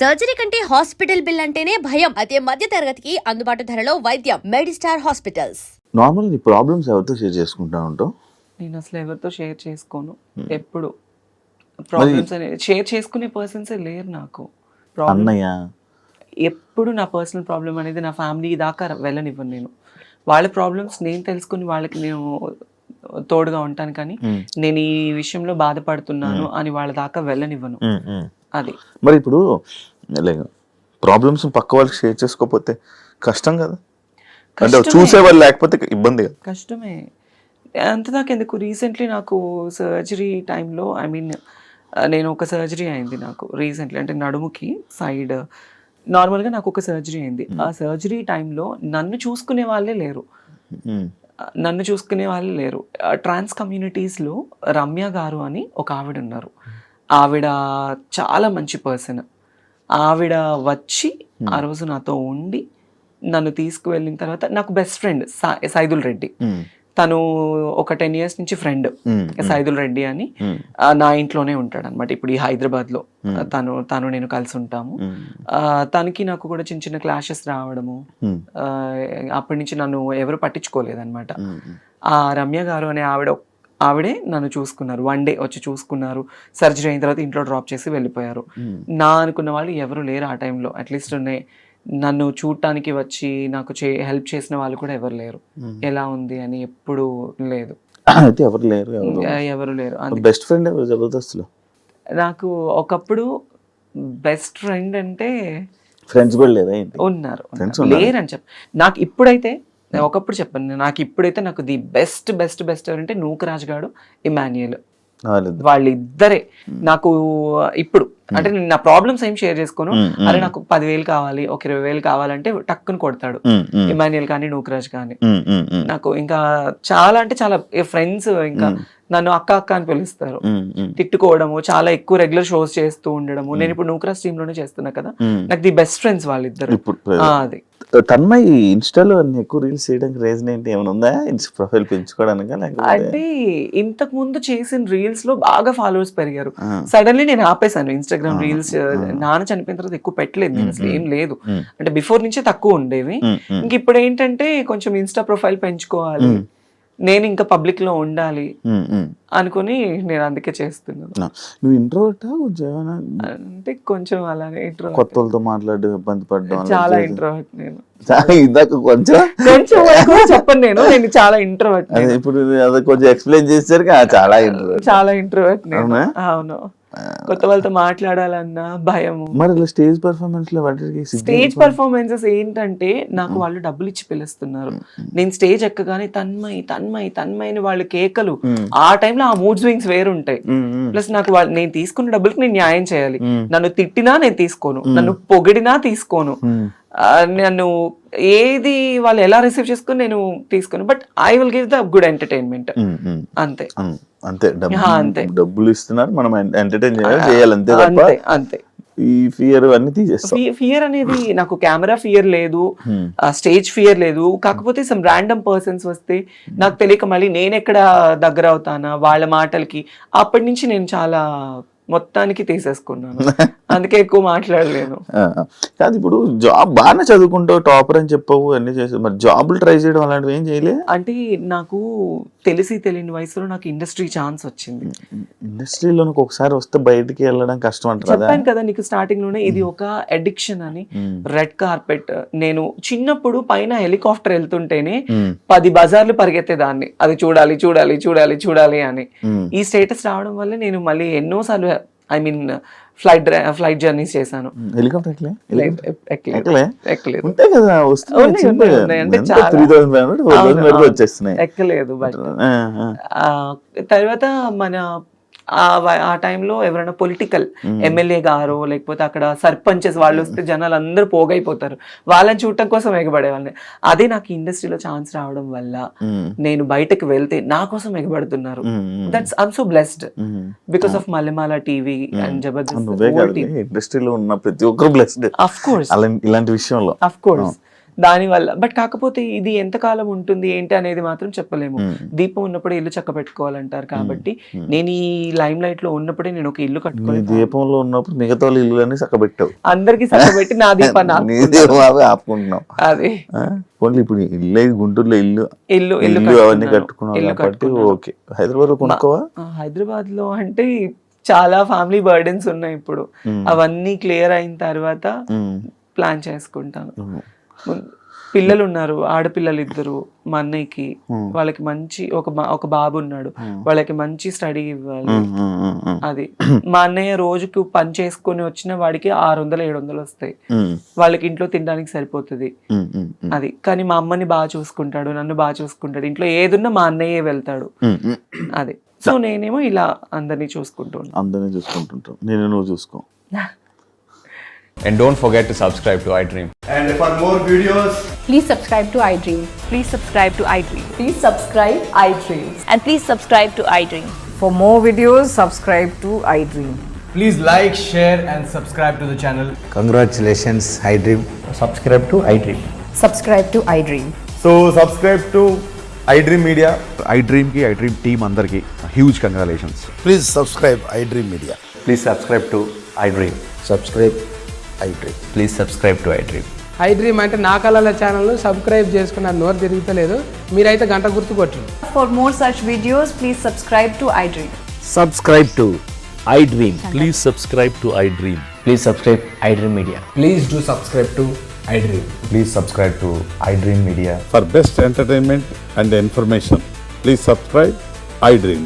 Surgery కంటే hospital bill అంటేనే భయం. అదే మధ్య తరగతికి అందుబాటు ధరలో వైద్యం. Medistar hospitals. నార్మల్ నీ ప్రాబ్లమ్స్ ఎవరితో షేర్ చేసుకుంటా ఉంటావు? నేను అసలు ఎవరితో షేర్ చేసుకోను. ఎప్పుడు ప్రాబ్లమ్స్ అనేది షేర్ చేసుకునే పర్సన్సే లేరు నాకు. అన్నయ్య ఎప్పుడు నా పర్సనల్ ప్రాబ్లం అనేది నా ఫ్యామిలీ దాకా వెళ్ళనివ్వను. నేను వాళ్ళ ప్రాబ్లమ్స్ నేను తెలుసుకుని వాళ్ళకి నేను తోడుగా ఉంటాను, కానీ నేను ఈ విషయంలో బాధపడుతున్నాను అని వాళ్ళ దాకా వెళ్ళనివ్వను. అది మరి ఇప్పుడు ప్రాబ్లమ్స్ పక్క వాళ్ళకి షేర్ చేసుకోకపోతే కష్టం కదా, అంటే చూసేవాళ్ళు లేకపోతే ఇబ్బంది కదా. కష్టమే. అంతదాకా ఎందుకు, రీసెంట్లీ నాకు సర్జరీ టైంలో నేను ఒక సర్జరీ అయింది నాకు రీసెంట్లీ, అంటే నడుముకి సైడ్ నార్మల్గా నాకు ఒక సర్జరీ అయింది. ఆ సర్జరీ టైంలో నన్ను చూసుకునే వాళ్ళే లేరు. ట్రాన్స్ కమ్యూనిటీస్లో రమ్య గారు అని ఒక ఆవిడ ఉన్నారు. ఆవిడ చాలా మంచి పర్సన్. ఆవిడ వచ్చి ఆ రోజు నాతో ఉండి నన్ను తీసుకువెళ్ళిన తర్వాత నాకు బెస్ట్ ఫ్రెండ్ సైదుల్ రెడ్డి, తను ఒక 10 years నుంచి ఫ్రెండ్. సైదుల్ రెడ్డి అని నా ఇంట్లోనే ఉంటాడు అనమాట. ఇప్పుడు ఈ హైదరాబాద్ లో తను నేను కలిసి ఉంటాము. తనకి నాకు కూడా చిన్న చిన్న క్లాషెస్ రావడము, అప్పటి నుంచి నన్ను ఎవరు పట్టించుకోలేదన్నమాట. ఆ రమ్య గారు అనే ఆవిడే నన్ను చూసుకున్నారు. 1 day వచ్చి చూసుకున్నారు. సర్జరీ అయిన తర్వాత ఇంట్లో డ్రాప్ చేసి వెళ్ళిపోయారు. నా అనుకున్న వాళ్ళు ఎవరు లేరు ఆ టైంలో. అట్లీస్ట్ నన్ను చూడటానికి వచ్చి నాకు హెల్ప్ చేసిన వాళ్ళు కూడా ఎవరు లేరు. ఎలా ఉంది అని ఎప్పుడు లేదు. ఎవరు లేరు. బెస్ట్ ఫ్రెండ్ జబర్దస్త్లో నాకు ఒకప్పుడు బెస్ట్ ఫ్రెండ్ అంటే ఫ్రెండ్స్ కూడా లేదా? ఉన్నారు, లేరని నాకు ఇప్పుడైతే ఒకప్పుడు చెప్పాను. నాకు ఇప్పుడైతే నాకు ది బెస్ట్ బెస్ట్ బెస్ట్ ఎవరంటే నూకరాజ్ గాడు, ఇమాన్యుయల్, వాళ్ళిద్దరే నాకు ఇప్పుడు. అంటే నేను నా ప్రాబ్లమ్స్ ఏం షేర్ చేసుకోను. అరే నాకు 10,000 కావాలి, ఒక 20,000 కావాలంటే టక్కుని కొడతాడు ఇమాన్యుయల్ కానీ నూకరాజ్ కానీ. నాకు ఇంకా చాలా అంటే చాలా ఫ్రెండ్స్, ఇంకా నన్ను అక్క అక్క అని పిలుస్తారు. తిట్టుకోవడము, చాలా ఎక్కువ రెగ్యులర్ షోస్ చేస్తూ ఉండడము. నేను ఇప్పుడు నూకరాజ్ టీమ్ లోనే చేస్తున్నా కదా. నాకు ది బెస్ట్ ఫ్రెండ్స్ వాళ్ళిద్దరు. అది తన్మయి ఇన్స్టాలో ఎక్కువ రీల్స్ చేయడానికి రీజన్ ఏంటి, ఏమైనా ఉందా? ప్రొఫైల్ పెంచుకోవడానికి? అంటే ఇంతకు ముందు చేసిన రీల్స్ లో బాగా ఫాలోవర్స్ పెరిగారు. సడన్లీ నేను ఆపేసాను ఇన్స్టాగ్రామ్ రీల్స్. నాన్న చనిపోయిన తర్వాత ఎక్కువ పెట్టలేదు నేను, అసలు ఏం లేదు. అంటే బిఫోర్ నుంచే తక్కువ ఉండేవి. ఇంక ఇప్పుడు ఏంటంటే కొంచెం ఇన్స్టా ప్రొఫైల్ పెంచుకోవాలి, నేను ఇంకా పబ్లిక్ లో ఉండాలి అనుకుని నేను అందుకే చేస్తున్నాను. నువ్వు ఇంట్రోవర్టా? అంటే కొంచెం అలానే కొత్త వాళ్ళతో మాట్లాడి ఇబ్బంది పడ్డం? చాలా ఇంట్రోవర్ట్ నేను. ఇందాక కొంచెం చెప్పను నేను చాలా ఇంట్రోవర్ట్. ఇప్పుడు కొంచెం ఎక్స్ప్లెయిన్ చేశారు. చాలా ఇంట్రోవర్ట్ నేను. అవును, కొత్త వాళ్ళతో మాట్లాడాలన్నా భయము. మరి స్టేజ్ పర్ఫార్మెన్స్ స్టేజ్ పర్ఫార్మెన్సెస్ ఏంటంటే నాకు వాళ్ళు డబ్బులు ఇచ్చి పిలుస్తున్నారు. నేను స్టేజ్ ఎక్కగానే తన్మయ్ తన్మయ్ తన్మయ్ అని వాళ్ళు కేకలు. ఆ టైంలో ఆ మూడ్ స్వింగ్స్ వేరుంటాయి. ప్లస్ నాకు నేను తీసుకున్న డబ్బులకి నేను న్యాయం చేయాలి. నన్ను తిట్టినా నేను తీసుకోను, నన్ను పొగిడినా తీసుకోను, నన్ను ఏది వాళ్ళు ఎలా రిసీవ్ చేసుకుని నేను తీసుకోను. But I will give the good entertainment. అంతే అంతే. డబ్బులు ఇస్తున్నారు, మనం ఎంటర్టైన్ చేయాలి అంతే. అంతే. ఈ ఫియర్ అన్ని తీసేస్తాం. ఫియర్ అనేది నాకు కెమెరా ఫియర్ లేదు, స్టేజ్ ఫియర్ లేదు. కాకపోతే సమ్ ర్యాండమ్ పర్సన్స్ వస్తే నాకు తెలియక మళ్ళీ నేను ఎక్కడ దగ్గర అవుతానా వాళ్ళ మాటలకి. అప్పటి నుంచి నేను చాలా మొత్తానికి తీసేసుకున్నాను, అందుకే ఎక్కువ మాట్లాడలేను. కాదు, ఇప్పుడు జాబ్ బాగానే చదువుకుంటావు, టాపర్ అని చెప్పవు, అన్ని చేసావు, మరి జాబులు ట్రై చేయడం అలాంటివి ఏం చేయలే? అంటే నాకు తెలియని వయసులో నాకు ఇండస్ట్రీ ఛాన్స్ వచ్చింది. ఇండస్ట్రీలో ఒకసారి వస్తే బయటికి వెళ్ళడం కష్టం అంటారు. చెప్పాను కదా నీకు స్టార్టింగ్ లోనే, ఇది ఒక అడిక్షన్ అని. రెడ్ కార్పెట్, నేను చిన్నప్పుడు పైన హెలికాప్టర్ వెళ్తుంటేనే 10 బజార్లు పరిగెత్తేదాన్ని, అది చూడాలి చూడాలి చూడాలి చూడాలి అని. ఈ స్టేటస్ రావడం వల్ల నేను మళ్ళీ ఎన్నోసార్లు ఫ్లైట్ జర్నీస్ చేశాను. ఎక్కలేదు. బట్ తర్వాత మన ఆ టైంలో ఎవరైనా పొలిటికల్ ఎమ్మెల్యే గారు లేకపోతే అక్కడ సర్పంచెస్ వాళ్ళు వస్తే జనాలు అందరూ పోగైపోతారు, వాళ్ళని చూడటం కోసం ఎగబడేవాళ్ళని. అదే నాకు ఇండస్ట్రీలో ఛాన్స్ రావడం వల్ల నేను బయటకు వెళ్తే నా కోసం ఎగబడుతున్నారు. That's I'm so blessed because of Mallemala TV and Jabardasth. ఇండస్ట్రీలో ఉన్న ప్రతి ఒక్కరు బ్లెస్డ్, ఆఫ్ కోర్స్, ఇలాంటి విషయంలో. ఆఫ్ కోర్స్ దానివల్ల. బట్ కాకపోతే ఇది ఎంతకాలం ఉంటుంది ఏంటి అనేది మాత్రం చెప్పలేము. దీపం ఉన్నప్పుడే ఇల్లు చక్క పెట్టుకోవాలంటారు కాబట్టి నేను ఈ లైమ్ లైట్ లో ఉన్నప్పుడే నేను ఒక ఇల్లు నీ కట్టుకొని దీపంలో ఉన్నప్పుడు మిగతా వాళ్ళ ఇల్లు చక్కబెట్టావు, అందరికి చక్కబెట్టి నా దీపాన్ని నీ దీపం అవే ఆపుకుంటున్నావు. అదే ఓన్లీ ఇప్పుడు ఇల్లే గుంటూరులో ఇల్లు ఇల్లు ఇల్లు అవన్నీ కట్టుకున్నావు కాబట్టి ఓకే. హైదరాబాద్ లో కొనుక్కోవా? హైదరాబాద్ లో అంటే చాలా ఫ్యామిలీ బర్డెన్స్ ఉన్నాయి ఇప్పుడు. అవన్నీ క్లియర్ అయిన తర్వాత ప్లాన్ చేసుకుంటాను. పిల్లలు ఉన్నారు, ఆడపిల్లలు 2 మా అన్నయ్యకి. వాళ్ళకి మంచి ఒక బాబు ఉన్నాడు, వాళ్ళకి మంచి స్టడీ ఇవ్వాలి. అది మా అన్నయ్య రోజుకు పని చేసుకొని వచ్చిన వాడికి 600-700 వస్తాయి. వాళ్ళకి ఇంట్లో తినడానికి సరిపోతుంది. అది కానీ మా అమ్మని బాగా చూసుకుంటాడు, నన్ను బాగా చూసుకుంటాడు. ఇంట్లో ఏదున్నా మా అన్నయ్యే వెళ్తాడు. అది సో నేనేమో ఇలా అందరినీ చూసుకుంటుంటాను. నేను నువ్వు చూసుకో. And don't forget to subscribe to iDream. And for more videos, Please subscribe to iDream. Please subscribe to iDream. Please subscribe iDream. And please subscribe to iDream. For more videos, subscribe to iDream. please like, share, and subscribe to the channel. Congratulations, iDream. Subscribe to iDream. Subscribe to iDream. So subscribe to iDream Media. iDream ki iDream team andarki huge congratulations. Please subscribe iDream Media. Please subscribe to iDream. Subscribe iDream. Please subscribe to iDream. iDream అంటే నా కళల channel subscribe చేసుకున్న నోరు తిరుగుతలేదు, మీరైతే గంట గుర్తు కొట్టండి. For more such videos, please subscribe to iDream. Subscribe to iDream. Please subscribe to iDream. Please subscribe iDream Media. Please do subscribe to iDream. Please subscribe to iDream Media. For best entertainment and information, please subscribe iDream.